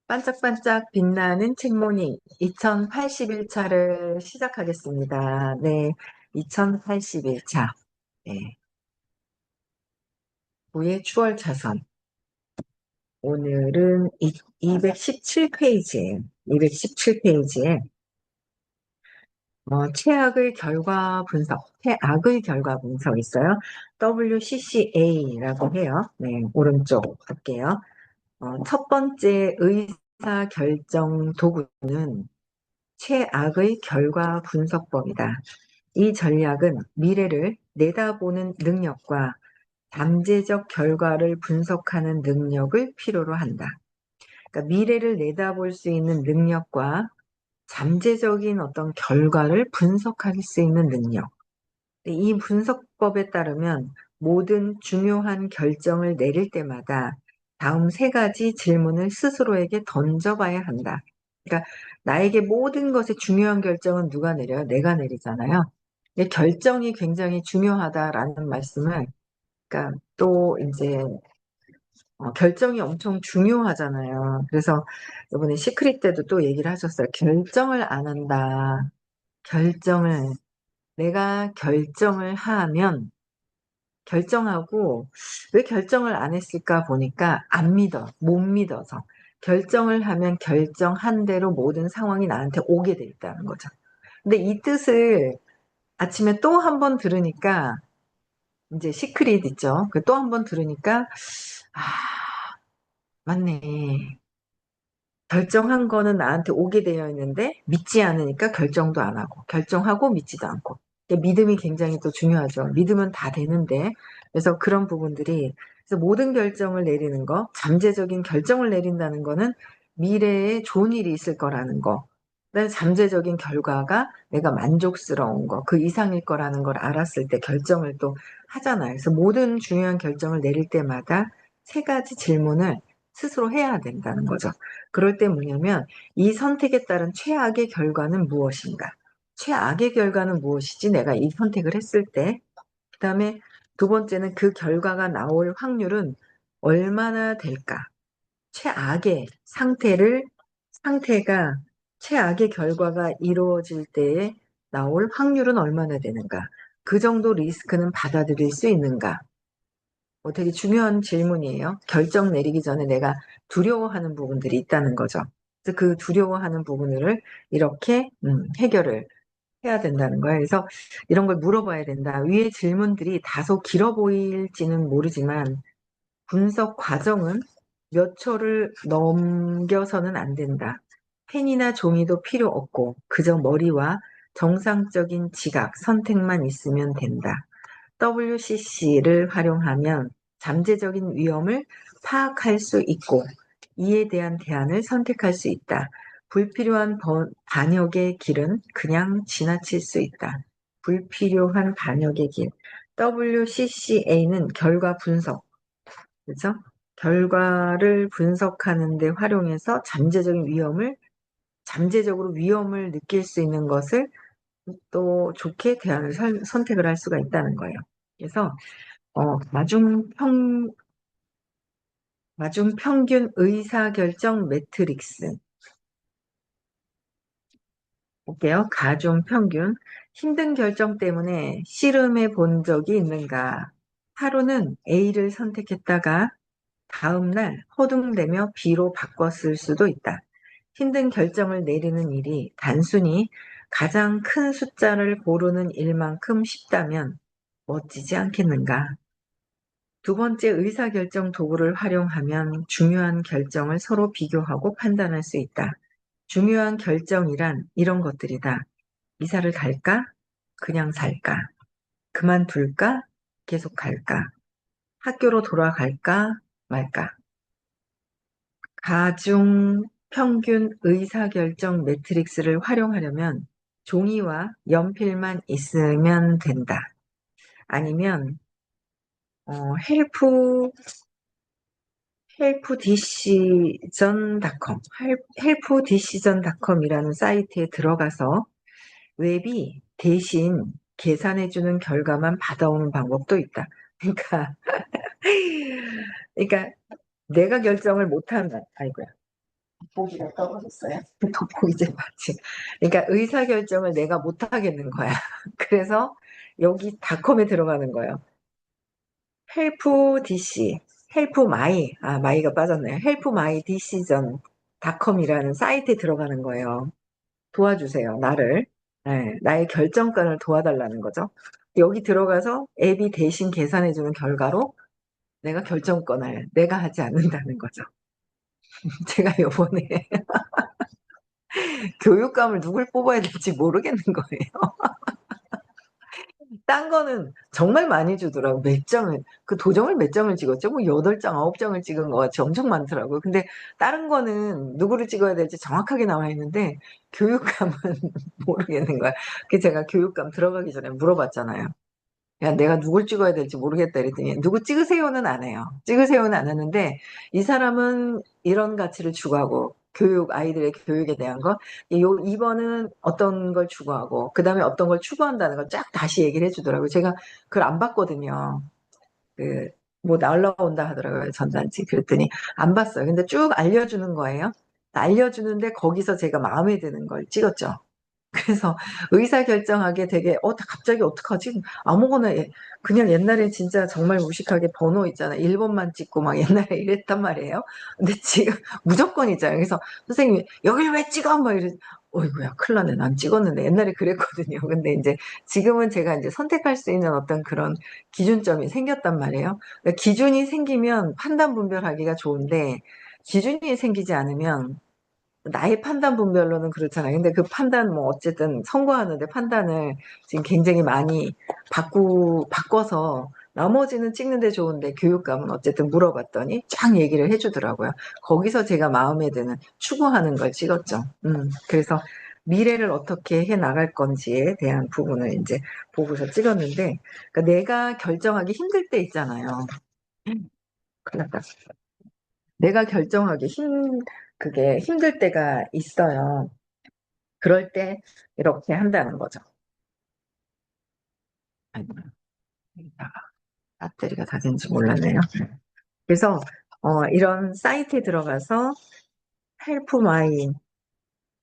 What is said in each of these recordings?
반짝반짝 빛나는 책모닝 2081차를 시작하겠습니다. 네, 2081차. 네, 후의 추월 차선. 오늘은 217페이지에, 217페이지에, 최악의 결과 분석, 최악의 결과 분석 있어요. WCCA라고 해요. 네, 오른쪽 할게요. 첫 번째 의사 결정 도구는 최악의 결과 분석법이다. 이 전략은 미래를 내다보는 능력과 잠재적 결과를 분석하는 능력을 필요로 한다. 그러니까 미래를 내다볼 수 있는 능력과 잠재적인 어떤 결과를 분석할 수 있는 능력. 이 분석법에 따르면 모든 중요한 결정을 내릴 때마다 다음 세 가지 질문을 스스로에게 던져봐야 한다. 그러니까 나에게 모든 것의 중요한 결정은 누가 내려요? 내가 내리잖아요. 결정이 굉장히 중요하다라는 말씀을, 그러니까 또 이제 결정이 엄청 중요하잖아요. 그래서 이번에 시크릿 때도 또 얘기를 하셨어요. 결정을 안 한다. 결정을 내가 결정을 하면 결정하고 왜 결정을 안 했을까 보니까 안 믿어, 못 믿어서 결정을 하면 결정한 대로 모든 상황이 나한테 오게 돼 있다는 거죠. 근데 이 뜻을 아침에 또 한 번 들으니까 이제 시크릿 있죠. 그 또 한 번 들으니까 아, 맞네. 결정한 거는 나한테 오게 되어 있는데 믿지 않으니까 결정도 안 하고 결정하고 믿지도 않고 믿음이 굉장히 또 중요하죠. 믿으면 다 되는데 그래서 그런 부분들이 그래서 모든 결정을 내리는 거 잠재적인 결정을 내린다는 거는 미래에 좋은 일이 있을 거라는 거 그다음에 잠재적인 결과가 내가 만족스러운 거 그 이상일 거라는 걸 알았을 때 결정을 또 하잖아요. 그래서 모든 중요한 결정을 내릴 때마다 세 가지 질문을 스스로 해야 된다는 거죠. 그럴 때 뭐냐면 이 선택에 따른 최악의 결과는 무엇인가? 최악의 결과는 무엇이지? 내가 이 선택을 했을 때. 그다음에 두 번째는 그 결과가 나올 확률은 얼마나 될까? 최악의 상태가 최악의 결과가 이루어질 때에 나올 확률은 얼마나 되는가? 그 정도 리스크는 받아들일 수 있는가? 되게 중요한 질문이에요. 결정 내리기 전에 내가 두려워하는 부분들이 있다는 거죠. 그래서 그 두려워하는 부분을 이렇게 해결을 해야 된다는 거예요. 그래서 이런 걸 물어봐야 된다. 위의 질문들이 다소 길어 보일지는 모르지만 분석 과정은 몇 초를 넘겨서는 안 된다. 펜이나 종이도 필요 없고 그저 머리와 정상적인 지각, 선택만 있으면 된다. WCC를 활용하면 잠재적인 위험을 파악할 수 있고 이에 대한 대안을 선택할 수 있다. 불필요한 반역의 길은 그냥 지나칠 수 있다. 불필요한 반역의 길. WCCA는 결과 분석, 그죠? 결과를 분석하는 데 활용해서 잠재적으로 위험을 느낄 수 있는 것을 또 좋게 대안을 선택을 할 수가 있다는 거예요. 그래서 마중 평균 의사결정 매트릭스 볼게요. 가중 평균 힘든 결정 때문에 씨름해 본 적이 있는가? 하루는 A를 선택했다가 다음날 허둥대며 B로 바꿨을 수도 있다. 힘든 결정을 내리는 일이 단순히 가장 큰 숫자를 고르는 일만큼 쉽다면 멋지지 않겠는가? 두 번째 의사결정 도구를 활용하면 중요한 결정을 서로 비교하고 판단할 수 있다. 중요한 결정이란 이런 것들이다. 이사를 갈까? 그냥 살까? 그만둘까? 계속 갈까? 학교로 돌아갈까? 말까? 가중 평균 의사결정 매트릭스를 활용하려면 종이와 연필만 있으면 된다. 아니면 헬프 헬프디시전닷컴, 헬프디시전닷컴이라는 사이트에 들어가서 웹이 대신 계산해주는 결과만 받아오는 방법도 있다. 그러니까, 그러니까 내가 결정을 못하면, 아이고야. 돋보기가 떨어졌어요. 돋보기 제 맞지. 그러니까 의사결정을 내가 못 하겠는 거야. 그래서 여기 닷컴에 들어가는 거예요. 헬프 DC, 헬프 마이, 마이가 빠졌네요. 헬프 마이 디시전 닷컴이라는 사이트에 들어가는 거예요. 도와주세요, 나를. 네, 나의 결정권을 도와달라는 거죠. 여기 들어가서 앱이 대신 계산해주는 결과로 내가 결정권을 내가 하지 않는다는 거죠. 제가 요번에 교육감을 누굴 뽑아야 될지 모르겠는 거예요. 딴 거는 정말 많이 주더라고. 몇 장을, 그 도정을 몇 장을 찍었죠? 뭐 8장, 9장을 찍은 거 같이 엄청 많더라고요. 근데 다른 거는 누구를 찍어야 될지 정확하게 나와 있는데 교육감은 모르겠는 거야. 그래서 제가 교육감 들어가기 전에 물어봤잖아요. 야, 내가 누굴 찍어야 될지 모르겠다 이랬더니 누구 찍으세요는 안 해요. 찍으세요는 안 하는데 이 사람은 이런 가치를 추구하고 교육, 아이들의 교육에 대한 거, 2번은 어떤 걸 추구하고 그다음에 어떤 걸 추구한다는 걸 쫙 다시 얘기를 해주더라고요. 제가 그걸 안 봤거든요. 그 뭐 날라온다 하더라고요. 전단지. 그랬더니 안 봤어요. 근데 쭉 알려주는 거예요. 알려주는데 거기서 제가 마음에 드는 걸 찍었죠. 그래서 의사결정하게 되게 갑자기 어떡하지? 아무거나 그냥 옛날에 진짜 정말 무식하게 번호 있잖아. 1번만 찍고 막 옛날에 이랬단 말이에요. 근데 지금 무조건 있잖아요. 그래서 선생님이 여길 왜 찍어? 막 이래. 어이구야, 큰일 났네. 난 찍었는데. 옛날에 그랬거든요. 근데 이제 지금은 제가 이제 선택할 수 있는 어떤 그런 기준점이 생겼단 말이에요. 그러니까 기준이 생기면 판단 분별하기가 좋은데 기준이 생기지 않으면 나의 판단 분별로는 그렇잖아요. 근데 그 판단 뭐 어쨌든 선거하는데 판단을 지금 굉장히 많이 바꿔서 나머지는 찍는데 좋은데 교육감은 어쨌든 물어봤더니 쫙 얘기를 해주더라고요. 거기서 제가 마음에 드는 추구하는 걸 찍었죠. 그래서 미래를 어떻게 해 나갈 건지에 대한 부분을 이제 보고서 찍었는데, 그러니까 내가 결정하기 힘들 때 있잖아요. 큰일 났다. 내가 결정하기 그게 힘들 때가 있어요. 그럴 때 이렇게 한다는 거죠. 아이고, 배터리가 다 된지 몰랐네요. 그래서 이런 사이트에 들어가서 헬프 마이,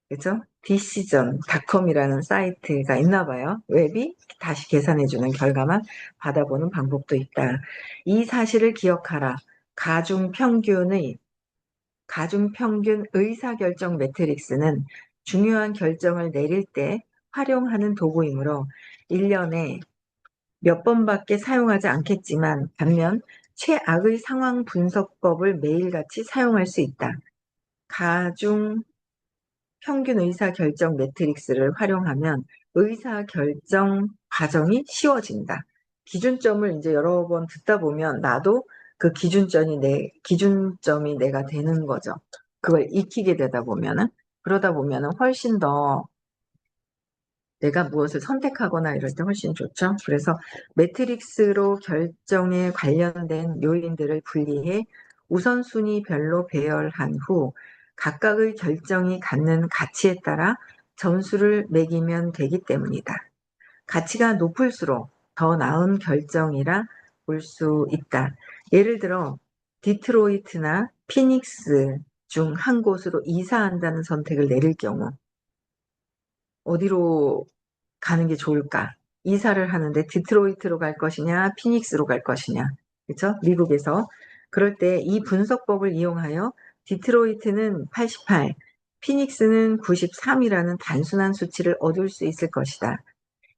그죠? 디시전닷컴이라는 사이트가 있나 봐요. 웹이 다시 계산해주는 결과만 받아보는 방법도 있다. 이 사실을 기억하라. 가중평균 의사결정 매트릭스는 중요한 결정을 내릴 때 활용하는 도구이므로 1년에 몇 번밖에 사용하지 않겠지만 반면 최악의 상황 분석법을 매일같이 사용할 수 있다. 가중 평균 의사결정 매트릭스를 활용하면 의사결정 과정이 쉬워진다. 기준점을 이제 여러 번 듣다 보면 나도 그 기준점이 내가 되는 거죠. 그걸 익히게 되다 보면은, 그러다 보면은 훨씬 더 내가 무엇을 선택하거나 이럴 때 훨씬 좋죠. 그래서 매트릭스로 결정에 관련된 요인들을 분리해 우선순위별로 배열한 후 각각의 결정이 갖는 가치에 따라 점수를 매기면 되기 때문이다. 가치가 높을수록 더 나은 결정이라 볼 수 있다. 예를 들어 디트로이트나 피닉스 중 한 곳으로 이사한다는 선택을 내릴 경우 어디로 가는 게 좋을까? 이사를 하는데 디트로이트로 갈 것이냐, 피닉스로 갈 것이냐. 그렇죠? 미국에서. 그럴 때 이 분석법을 이용하여 디트로이트는 88, 피닉스는 93이라는 단순한 수치를 얻을 수 있을 것이다.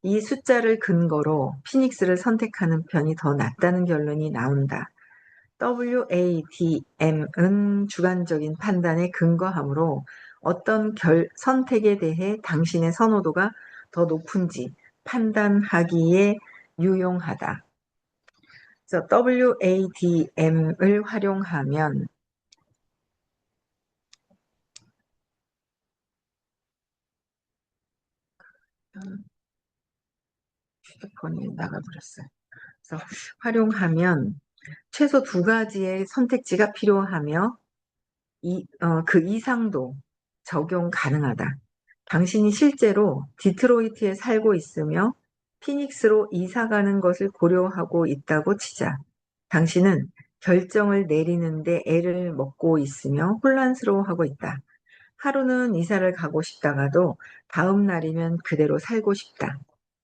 이 숫자를 근거로 피닉스를 선택하는 편이 더 낫다는 결론이 나온다. WADM은 주관적인 판단에 근거하므로 어떤 선택에 대해 당신의 선호도가 더 높은지 판단하기에 유용하다. 그래서 WADM을 활용하면 휴대폰이 나가버렸어요. 그래서 활용하면 최소 2가지의 선택지가 필요하며 그 이상도 적용 가능하다. 당신이 실제로 디트로이트에 살고 있으며 피닉스로 이사 가는 것을 고려하고 있다고 치자. 당신은 결정을 내리는데 애를 먹고 있으며 혼란스러워하고 있다. 하루는 이사를 가고 싶다가도 다음 날이면 그대로 살고 싶다.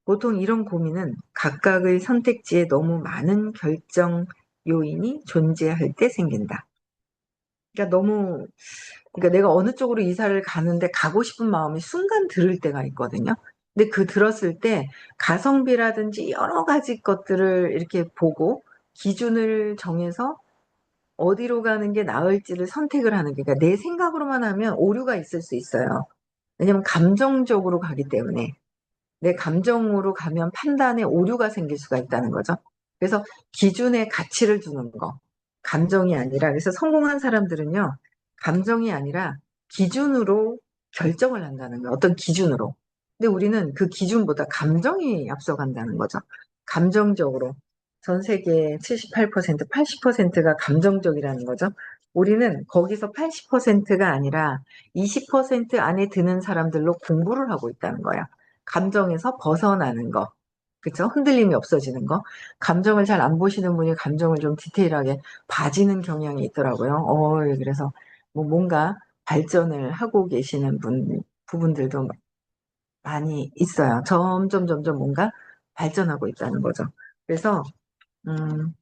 보통 이런 고민은 각각의 선택지에 너무 많은 결정 요인이 존재할 때 생긴다. 그러니까 그러니까 내가 어느 쪽으로 이사를 가는데 가고 싶은 마음이 순간 들을 때가 있거든요. 근데 그 들었을 때 가성비라든지 여러 가지 것들을 이렇게 보고 기준을 정해서 어디로 가는 게 나을지를 선택을 하는 게, 그러니까 내 생각으로만 하면 오류가 있을 수 있어요. 왜냐면 감정적으로 가기 때문에. 내 감정으로 가면 판단에 오류가 생길 수가 있다는 거죠. 그래서 기준에 가치를 두는 거. 감정이 아니라, 그래서 성공한 사람들은요, 감정이 아니라 기준으로 결정을 한다는 거예요. 어떤 기준으로. 근데 우리는 그 기준보다 감정이 앞서간다는 거죠. 감정적으로. 전 세계 78%, 80%가 감정적이라는 거죠. 우리는 거기서 80%가 아니라 20% 안에 드는 사람들로 공부를 하고 있다는 거예요. 감정에서 벗어나는 거. 그쵸? 흔들림이 없어지는 거. 감정을 잘 안 보시는 분이 감정을 좀 디테일하게 봐지는 경향이 있더라고요. 그래서 뭐 뭔가 발전을 하고 계시는 부분들도 많이 있어요. 점점 뭔가 발전하고 있다는 거죠. 그래서, 음,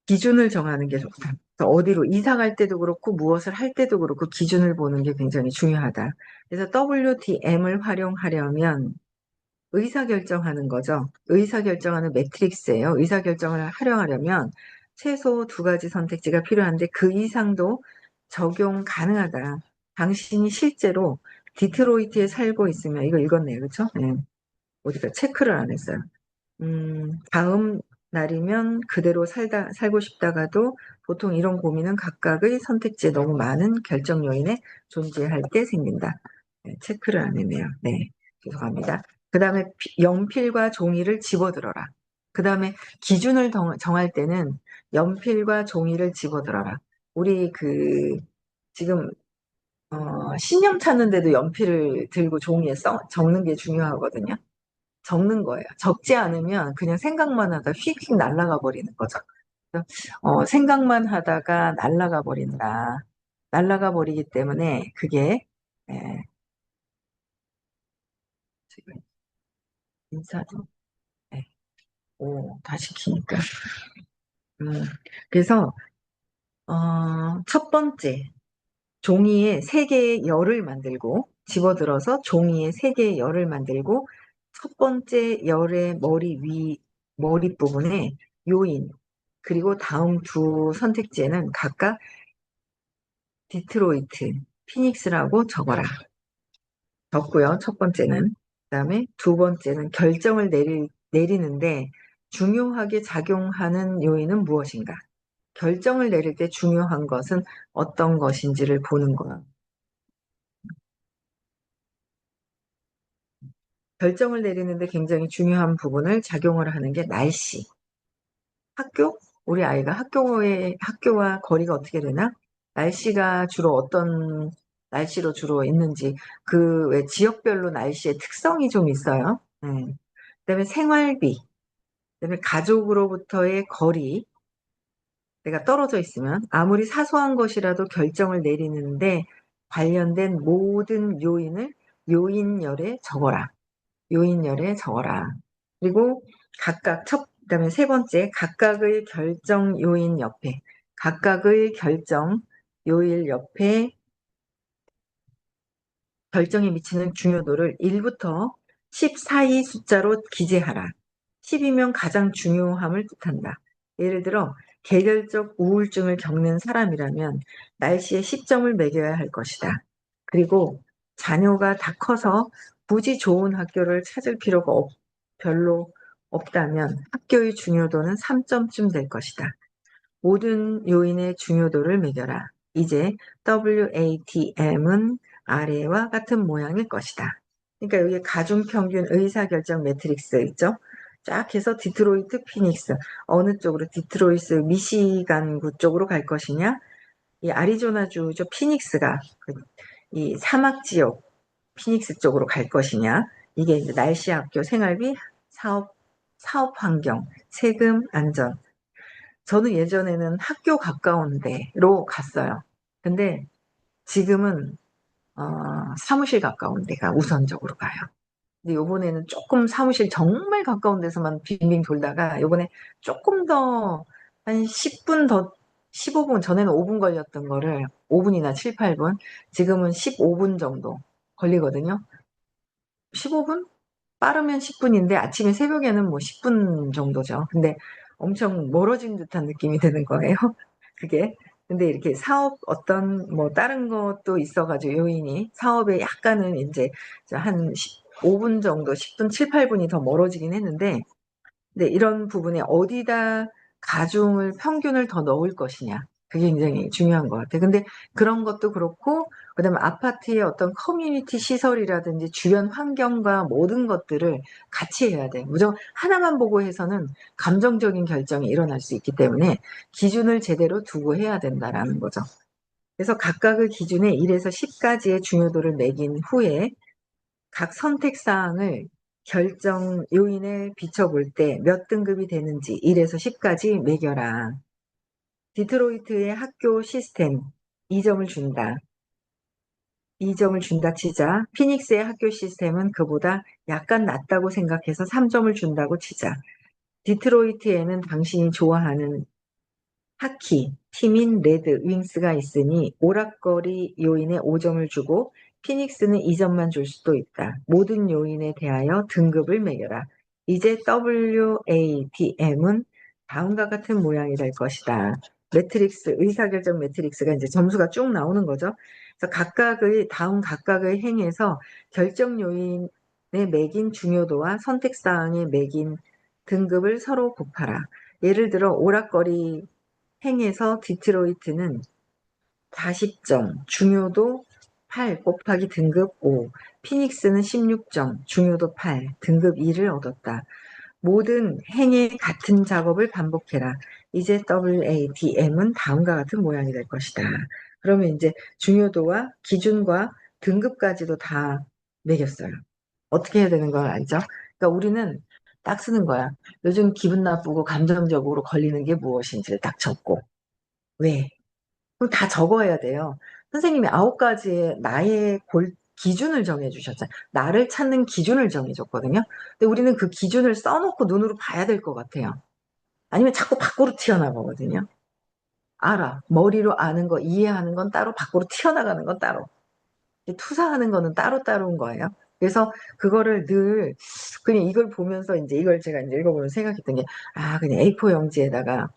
기준을 정하는 게 좋다. 그래서 어디로 이사 갈 때도 그렇고 무엇을 할 때도 그렇고 기준을 보는 게 굉장히 중요하다. 그래서 WDM을 활용하려면 의사결정하는 거죠. 의사결정하는 매트릭스예요. 의사결정을 활용하려면 최소 두 가지 선택지가 필요한데 그 이상도 적용 가능하다. 당신이 실제로 디트로이트에 살고 있으면, 이거 읽었네요. 그렇죠? 네. 어디가 체크를 안 했어요. 다음 날이면 그대로 살고 싶다가도 보통 이런 고민은 각각의 선택지에 너무 많은 결정 요인에 존재할 때 생긴다. 네, 체크를 안 했네요. 네, 죄송합니다. 그 다음에 연필과 종이를 집어들어라. 그 다음에 기준을 정할 때는 연필과 종이를 집어들어라. 우리 지금, 신념 찾는데도 연필을 들고 종이에 적는 게 중요하거든요. 적는 거예요. 적지 않으면 그냥 생각만 하다 휙휙 날아가 버리는 거죠. 생각만 하다가 날아가 버린다. 날아가 버리기 때문에 그게, 예, 지금 인사도, 예, 다시 키니까. 음, 그래서, 첫 번째, 종이에 세 개의 열을 만들고, 집어들어서 종이에 세 개의 열을 만들고, 첫 번째 열의 머리 부분에 요인, 그리고 다음 두 선택지에는 각각 디트로이트, 피닉스라고 적어라. 적고요. 첫 번째는. 그다음에 두 번째는 결정을 내리는데 중요하게 작용하는 요인은 무엇인가? 결정을 내릴 때 중요한 것은 어떤 것인지를 보는 거예요. 결정을 내리는데 굉장히 중요한 부분을 작용을 하는 게 날씨. 학교? 우리 아이가 학교와 거리가 어떻게 되나? 날씨가 주로 어떤 날씨로 주로 있는지, 그 왜 지역별로 날씨의 특성이 좀 있어요. 그다음에 생활비, 그다음에 가족으로부터의 거리, 내가 떨어져 있으면 아무리 사소한 것이라도 결정을 내리는데 관련된 모든 요인을 요인열에 적어라. 요인열에 적어라. 그리고 그다음에 세 번째, 각각의 결정 요인 옆에, 각각의 결정 요일 옆에 결정에 미치는 중요도를 1부터 10 사이 숫자로 기재하라. 10이면 가장 중요함을 뜻한다. 예를 들어, 계절적 우울증을 겪는 사람이라면 날씨에 10점을 매겨야 할 것이다. 그리고 자녀가 다 커서 굳이 좋은 학교를 찾을 필요가 별로 없다면 학교의 중요도는 3점쯤 될 것이다. 모든 요인의 중요도를 매겨라. 이제 WATM은 아래와 같은 모양일 것이다. 그러니까 여기 가중평균 의사결정 매트릭스 있죠? 쫙 해서 디트로이트, 피닉스, 어느 쪽으로, 디트로이트, 미시간구 쪽으로 갈 것이냐? 이 아리조나주죠, 피닉스가 이 사막 지역 피닉스 쪽으로 갈 것이냐? 이게 이제 날씨, 학교, 생활비, 사업 환경, 세금, 안전. 저는 예전에는 학교 가까운 데로 갔어요. 근데 지금은 사무실 가까운 데가 우선적으로 가요. 근데 요번에는 조금 사무실 정말 가까운 데서만 빙빙 돌다가 요번에 조금 더 한 10분 더 15분 전에는 5분 걸렸던 거를 5분이나 7, 8분 지금은 15분 정도 걸리거든요. 15분? 빠르면 10분인데 아침에 새벽에는 뭐 10분 정도죠. 근데 엄청 멀어진 듯한 느낌이 드는 거예요. 그게. 근데 이렇게 사업 어떤 뭐 다른 것도 있어가지고 요인이 사업에 약간은 이제 한 5분 정도, 10분, 7, 8분이 더 멀어지긴 했는데 네, 이런 부분에 어디다 가중을 평균을 더 넣을 것이냐. 그게 굉장히 중요한 것 같아요. 근데 그런 것도 그렇고, 그다음에 아파트의 어떤 커뮤니티 시설이라든지 주변 환경과 모든 것들을 같이 해야 돼. 무조건 하나만 보고 해서는 감정적인 결정이 일어날 수 있기 때문에 기준을 제대로 두고 해야 된다라는 거죠. 그래서 각각의 기준에 1에서 10까지의 중요도를 매긴 후에 각 선택사항을 결정 요인에 비춰볼 때 몇 등급이 되는지 1에서 10까지 매겨라. 디트로이트의 학교 시스템 2점을 준다. 2점을 준다 치자. 피닉스의 학교 시스템은 그보다 약간 낫다고 생각해서 3점을 준다고 치자. 디트로이트에는 당신이 좋아하는 하키, 팀인 레드, 윙스가 있으니 오락거리 요인에 5점을 주고 피닉스는 2점만 줄 수도 있다. 모든 요인에 대하여 등급을 매겨라. 이제 WADM은 다음과 같은 모양이 될 것이다. 매트릭스, 의사결정 매트릭스가 이제 점수가 쭉 나오는 거죠. 그래서 각각의 행에서 결정 요인에 매긴 중요도와 선택사항에 매긴 등급을 서로 곱하라. 예를 들어 오락거리 행에서 디트로이트는 40점, 중요도 8 곱하기 등급 5, 피닉스는 16점, 중요도 8, 등급 2를 얻었다. 모든 행의 같은 작업을 반복해라. 이제 WADM은 다음과 같은 모양이 될 것이다. 그러면 이제 중요도와 기준과 등급까지도 다 매겼어요. 어떻게 해야 되는 걸 알죠? 그러니까 우리는 딱 쓰는 거야. 요즘 기분 나쁘고 감정적으로 걸리는 게 무엇인지를 딱 적고 왜? 그럼 다 적어야 돼요. 선생님이 9가지의 나의 기준을 정해주셨잖아요. 나를 찾는 기준을 정해줬거든요. 근데 우리는 그 기준을 써놓고 눈으로 봐야 될 것 같아요. 아니면 자꾸 밖으로 튀어나가거든요. 알아. 머리로 아는 거, 이해하는 건 따로, 밖으로 튀어나가는 건 따로. 투사하는 거는 따로따로인 거예요. 그래서 그거를 늘, 그냥 이걸 보면서 이제 이걸 제가 이제 읽어보면서 생각했던 게, 그냥 A4 용지에다가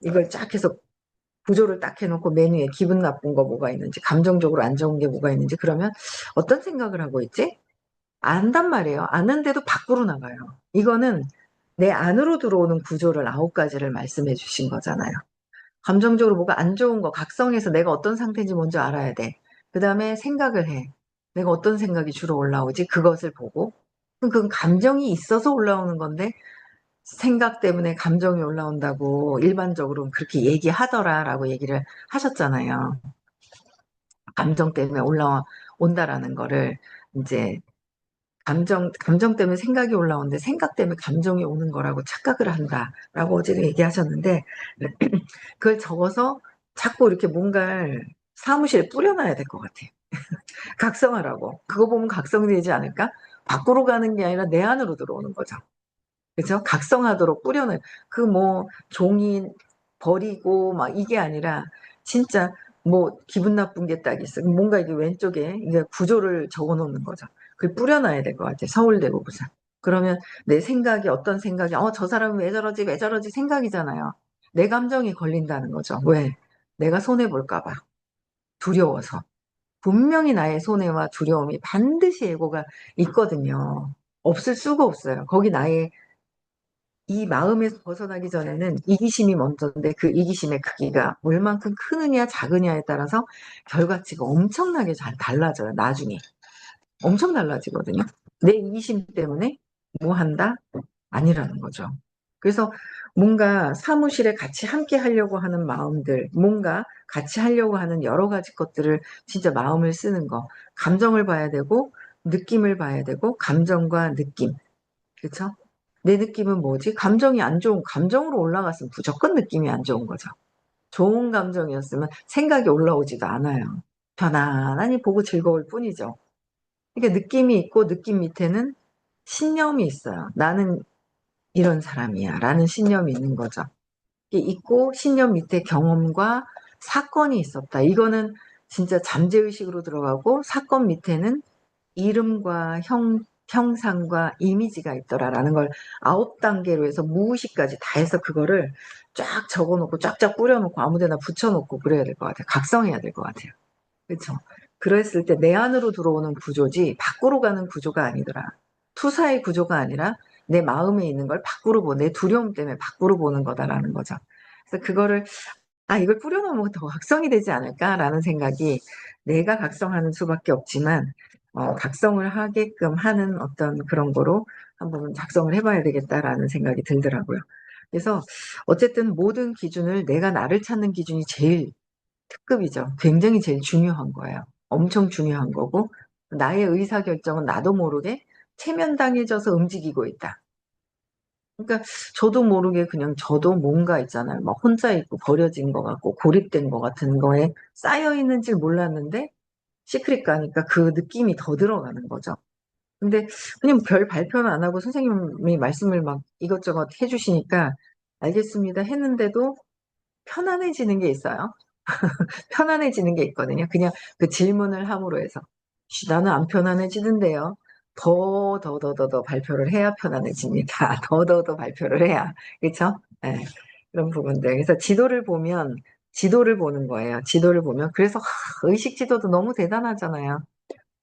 이걸 쫙 해서 구조를 딱 해놓고 메뉴에 기분 나쁜 거 뭐가 있는지, 감정적으로 안 좋은 게 뭐가 있는지, 그러면 어떤 생각을 하고 있지? 안단 말이에요. 아는데도 밖으로 나가요. 이거는 내 안으로 들어오는 구조를 9가지를 말씀해 주신 거잖아요. 감정적으로 뭐가 안 좋은 거, 각성해서 내가 어떤 상태인지 먼저 알아야 돼. 그 다음에 생각을 해. 내가 어떤 생각이 주로 올라오지? 그것을 보고. 그건 감정이 있어서 올라오는 건데, 생각 때문에 감정이 올라온다고 일반적으로 그렇게 얘기하더라라고 얘기를 하셨잖아요. 감정 때문에 올라온다라는 거를 이제 감정 때문에 생각이 올라오는데 생각 때문에 감정이 오는 거라고 착각을 한다라고 어제도 얘기하셨는데 그걸 적어서 자꾸 이렇게 뭔가를 사무실에 뿌려놔야 될 것 같아요. 각성하라고. 그거 보면 각성이 되지 않을까? 밖으로 가는 게 아니라 내 안으로 들어오는 거죠. 그죠? 각성하도록 뿌려놓은 그 뭐 종이 버리고 막 이게 아니라 진짜 뭐 기분 나쁜 게 딱 있어. 뭔가 이게 왼쪽에 이게 구조를 적어 놓는 거죠. 그걸 뿌려놔야 될 것 같아요. 서울대고 부산. 그러면 내 생각이 어떤 생각이 저 사람은 왜 저러지 왜 저러지 생각이잖아요. 내 감정이 걸린다는 거죠. 왜? 내가 손해 볼까 봐. 두려워서. 분명히 나의 손해와 두려움이 반드시 예고가 있거든요. 없을 수가 없어요. 거기 나의 이 마음에서 벗어나기 전에는 이기심이 먼저인데 그 이기심의 크기가 얼만큼 크느냐 작으냐에 따라서 결과치가 엄청나게 잘 달라져요. 나중에 엄청 달라지거든요. 내 이기심 때문에 뭐 한다? 아니라는 거죠. 그래서 뭔가 사무실에 같이 함께 하려고 하는 마음들, 뭔가 같이 하려고 하는 여러 가지 것들을 진짜 마음을 쓰는 거, 감정을 봐야 되고 느낌을 봐야 되고 감정과 느낌, 그렇죠? 내 느낌은 뭐지? 감정이 안 좋은, 감정으로 올라갔으면 무조건 느낌이 안 좋은 거죠. 좋은 감정이었으면 생각이 올라오지도 않아요. 편안하니 보고 즐거울 뿐이죠. 그러니까 느낌이 있고 느낌 밑에는 신념이 있어요. 나는 이런 사람이야 라는 신념이 있는 거죠. 이게 있고 신념 밑에 경험과 사건이 있었다. 이거는 진짜 잠재의식으로 들어가고 사건 밑에는 이름과 형상과 이미지가 있더라라는 걸 9단계로 해서 무의식까지 다 해서 그거를 쫙 적어놓고 쫙쫙 뿌려놓고 아무데나 붙여놓고 그래야 될 것 같아요. 각성해야 될 것 같아요. 그렇죠? 그랬을 때 내 안으로 들어오는 구조지 밖으로 가는 구조가 아니더라. 투사의 구조가 아니라 내 마음에 있는 걸 밖으로 내 두려움 때문에 밖으로 보는 거다라는 거죠. 그래서 그거를 이걸 뿌려놓으면 더 각성이 되지 않을까라는 생각이 내가 각성하는 수밖에 없지만 각성을 하게끔 하는 어떤 그런 거로 한번 작성을 해봐야 되겠다라는 생각이 들더라고요. 그래서 어쨌든 모든 기준을 내가 나를 찾는 기준이 제일 특급이죠. 굉장히 제일 중요한 거예요. 엄청 중요한 거고 나의 의사결정은 나도 모르게 체면당해져서 움직이고 있다. 그러니까 저도 모르게 그냥 저도 뭔가 있잖아요. 막 혼자 있고 버려진 것 같고 고립된 것 같은 거에 쌓여 있는 줄 몰랐는데 시크릿 가니까 그 느낌이 더 들어가는 거죠. 근데 그냥 별 발표는 안 하고 선생님이 말씀을 막 이것저것 해주시니까 알겠습니다 했는데도 편안해지는 게 있어요. 편안해지는 게 있거든요. 그냥 그 질문을 함으로 해서 나는 안 편안해지는데요. 더 발표를 해야 편안해집니다. 더 발표를 해야. 그렇죠? 네, 그런 부분들. 그래서 지도를 보는 거예요. 지도를 보면 그래서 의식 지도도 너무 대단하잖아요.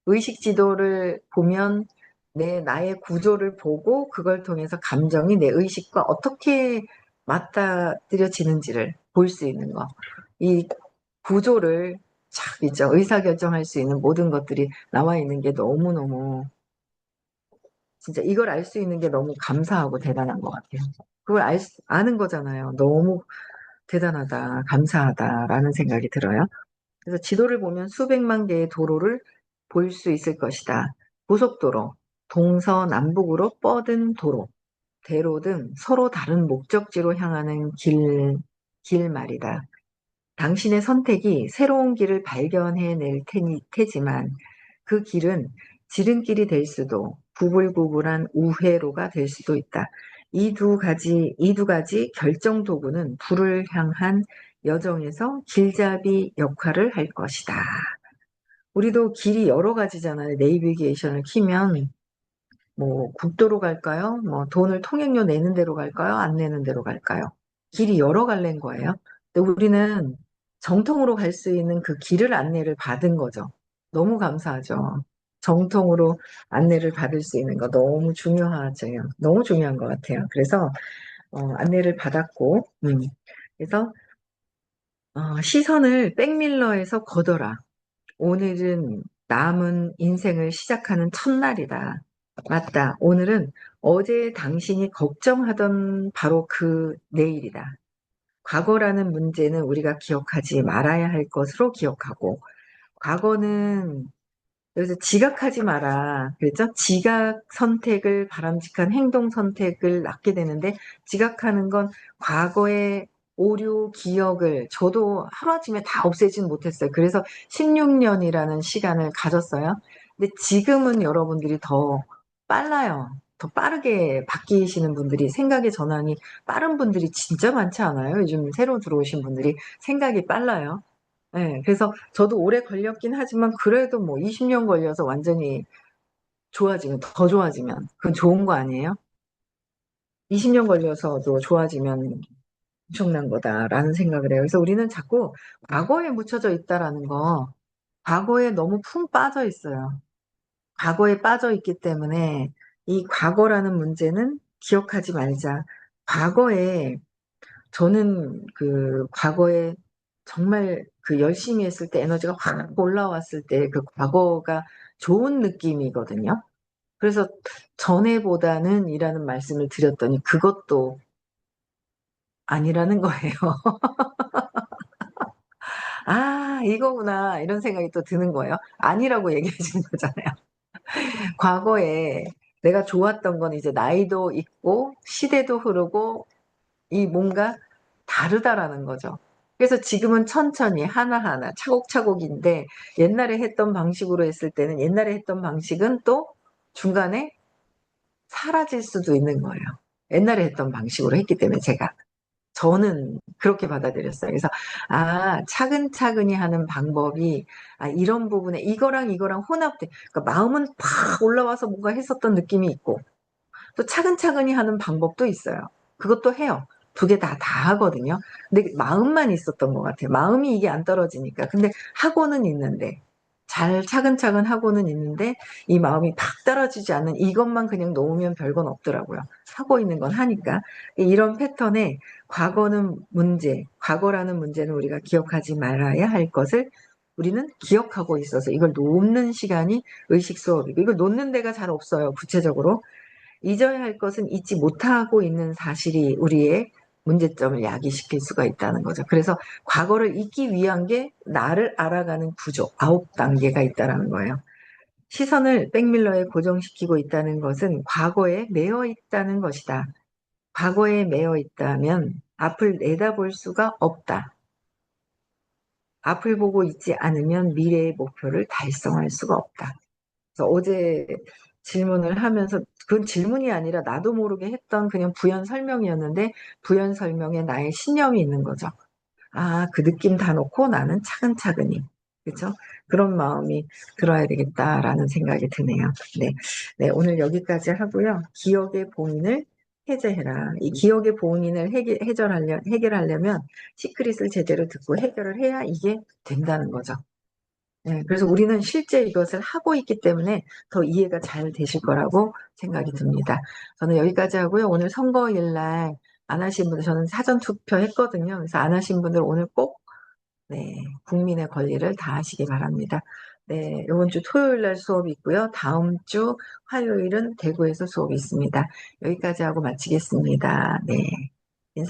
의식 지도를 보면 나의 구조를 보고 그걸 통해서 감정이 내 의식과 어떻게 맞닥뜨려지는지를 볼 수 있는 거. 이 구조를 착 있죠. 의사결정할 수 있는 모든 것들이 나와 있는 게 너무너무 진짜 이걸 알 수 있는 게 너무 감사하고 대단한 것 같아요. 그걸 아는 거잖아요. 너무 대단하다, 감사하다라는 생각이 들어요. 그래서 지도를 보면 수백만 개의 도로를 볼 수 있을 것이다. 고속도로, 동서남북으로 뻗은 도로, 대로 등 서로 다른 목적지로 향하는 길 말이다. 당신의 선택이 새로운 길을 발견해낼 테지만 그 길은 지름길이 될 수도 구불구불한 우회로가 될 수도 있다. 이 두 가지 결정 도구는 불을 향한 여정에서 길잡이 역할을 할 것이다. 우리도 길이 여러 가지잖아요. 네이비게이션을 키면 뭐 국도로 갈까요? 뭐 돈을 통행료 내는 대로 갈까요? 안 내는 대로 갈까요? 길이 여러 갈래인 거예요. 근데 우리는 정통으로 갈 수 있는 그 길을 안내를 받은 거죠. 너무 감사하죠. 정통으로 안내를 받을 수 있는 거 너무 중요하죠. 너무 중요한 것 같아요. 그래서 안내를 받았고, 그래서 시선을 백밀러에서 걷어라. 오늘은 남은 인생을 시작하는 첫날이다. 맞다. 오늘은 어제 당신이 걱정하던 바로 그 내일이다. 과거라는 문제는 우리가 기억하지 말아야 할 것으로 기억하고, 과거는 그래서 지각하지 마라. 그랬죠? 지각 선택을 바람직한 행동 선택을 낳게 되는데 지각하는 건 과거의 오류, 기억을 저도 하루아침에 다 없애진 못했어요. 그래서 16년이라는 시간을 가졌어요. 근데 지금은 여러분들이 더 빨라요. 더 빠르게 바뀌시는 분들이 생각의 전환이 빠른 분들이 진짜 많지 않아요? 요즘 새로 들어오신 분들이 생각이 빨라요. 네, 그래서 저도 오래 걸렸긴 하지만 그래도 뭐 20년 걸려서 완전히 더 좋아지면 그건 좋은 거 아니에요? 20년 걸려서도 좋아지면 엄청난 거다라는 생각을 해요. 그래서 우리는 자꾸 과거에 묻혀져 있다라는 거, 과거에 너무 푹 빠져 있어요. 과거에 빠져 있기 때문에 이 과거라는 문제는 기억하지 말자. 과거에 저는 그 과거에 정말 그 열심히 했을 때 에너지가 확 올라왔을 때 그 과거가 좋은 느낌이거든요. 그래서 전에보다는 이라는 말씀을 드렸더니 그것도 아니라는 거예요. 이거구나. 이런 생각이 또 드는 거예요. 아니라고 얘기해 주는 거잖아요. 과거에 내가 좋았던 건 이제 나이도 있고 시대도 흐르고 이 뭔가 다르다라는 거죠. 그래서 지금은 천천히 하나하나 차곡차곡인데 옛날에 했던 방식으로 했을 때는 옛날에 했던 방식은 또 중간에 사라질 수도 있는 거예요. 옛날에 했던 방식으로 했기 때문에 저는 그렇게 받아들였어요. 그래서 차근차근히 하는 방법이 이런 부분에 이거랑 혼합돼. 그러니까 마음은 팍 올라와서 뭔가 했었던 느낌이 있고 또 차근차근히 하는 방법도 있어요. 그것도 해요. 두 개 다 하거든요. 근데 마음만 있었던 것 같아요. 마음이 이게 안 떨어지니까. 근데 하고는 있는데, 잘 차근차근 하고는 있는데, 이 마음이 팍 떨어지지 않는 이것만 그냥 놓으면 별건 없더라고요. 하고 있는 건 하니까. 이런 패턴에 과거라는 문제는 우리가 기억하지 말아야 할 것을 우리는 기억하고 있어서 이걸 놓는 시간이 의식 수업이고, 이걸 놓는 데가 잘 없어요. 구체적으로. 잊어야 할 것은 잊지 못하고 있는 사실이 우리의 문제점을 야기시킬 수가 있다는 거죠. 그래서 과거를 잊기 위한 게 나를 알아가는 구조, 9단계가 있다는 거예요. 시선을 백밀러에 고정시키고 있다는 것은 과거에 매여 있다는 것이다. 과거에 매여 있다면 앞을 내다볼 수가 없다. 앞을 보고 있지 않으면 미래의 목표를 달성할 수가 없다. 그래서 어제 질문을 하면서 그건 질문이 아니라 나도 모르게 했던 그냥 부연 설명이었는데 부연 설명에 나의 신념이 있는 거죠. 그 느낌 다 놓고 나는 차근차근히. 그렇죠? 그런 마음이 들어야 되겠다라는 생각이 드네요. 네. 네, 오늘 여기까지 하고요. 기억의 봉인을 해제해라. 이 기억의 봉인을 해결하려면 시크릿을 제대로 듣고 해결을 해야 이게 된다는 거죠. 네, 그래서 우리는 실제 이것을 하고 있기 때문에 더 이해가 잘 되실 거라고 생각이 듭니다. 저는 여기까지 하고요. 오늘 선거일 날 안 하신 분들, 저는 사전 투표했거든요. 그래서 안 하신 분들 오늘 꼭, 네, 국민의 권리를 다하시기 바랍니다. 네, 이번 주 토요일 날 수업이 있고요. 다음 주 화요일은 대구에서 수업이 있습니다. 여기까지 하고 마치겠습니다. 네.